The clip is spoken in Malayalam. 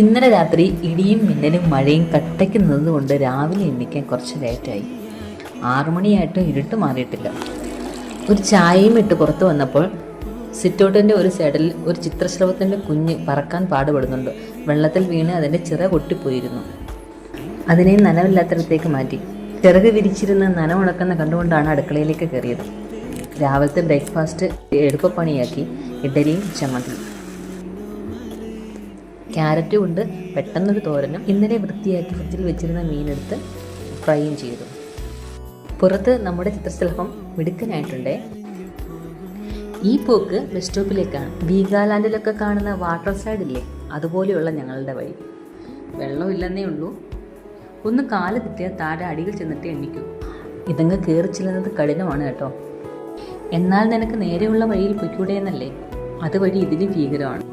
ഇന്നലെ രാത്രി ഇടിയും മിന്നലും മഴയും കട്ടയ്ക്ക് നിന്നതുകൊണ്ട് രാവിലെ എണ്ണിക്കാൻ കുറച്ച് ലേറ്റായി. 6 മണിയായിട്ടും ഇരുട്ട് മാറിയിട്ടില്ല. ഒരു ചായയും ഇട്ട് പുറത്ത് വന്നപ്പോൾ സിറ്റൗട്ടിൻ്റെ ഒരു സൈഡിൽ ഒരു ചിത്രശ്രവത്തിൻ്റെ കുഞ്ഞ് പറക്കാൻ പാടുപെടുന്നുണ്ട്. വെള്ളത്തിൽ വീണ് അതിൻ്റെ ചിറക് പൊട്ടിപ്പോയിരുന്നു. അതിനെ നനവില്ലാത്തിടത്തേക്ക് മാറ്റി. ചിറക് വിരിച്ചിരുന്ന് നനവുണക്കുന്ന കണ്ടുകൊണ്ടാണ് അടുക്കളയിലേക്ക് കയറിയത്. രാവിലത്തെ ബ്രേക്ക്ഫാസ്റ്റ് എളുപ്പപ്പണിയാക്കി. ഇഡലിയും ചമ്മന്തിയും. ക്യാരറ്റ് കൊണ്ട് പെട്ടെന്നൊരു തോരനും ഇന്നലെ വൃത്തിയാക്കി ഫ്രിഡ്ജിൽ വെച്ചിരുന്ന മീനെടുത്ത് ഫ്രൈയും ചെയ്തു. പുറത്ത് നമ്മുടെ ചിത്രശലഭം മിടുക്കനായിട്ടുണ്ടേ. ഈ പോക്ക് ബസ് സ്റ്റോപ്പിലേക്കാണ്. വീഗാലാൻഡിലൊക്കെ കാണുന്ന വാട്ടർ സൈഡ് ഇല്ലേ, അതുപോലെയുള്ള ഞങ്ങളുടെ വഴി. വെള്ളമില്ലെന്നേ ഉള്ളൂ. ഒന്ന് കാല് തെറ്റിയാൽ താഴെ അടിയിൽ ചെന്നിട്ട് എണ്ണിക്കൂ. ഇതങ്ങ് കയറി ചെല്ലുന്നത് കഠിനമാണ് കേട്ടോ. എന്നാൽ നിനക്ക് നേരെയുള്ള വഴിയിൽ പൊയ്ക്കൂടെ എന്നല്ലേ? അതുവഴി ഇതിലും ഭീകരമാണ്.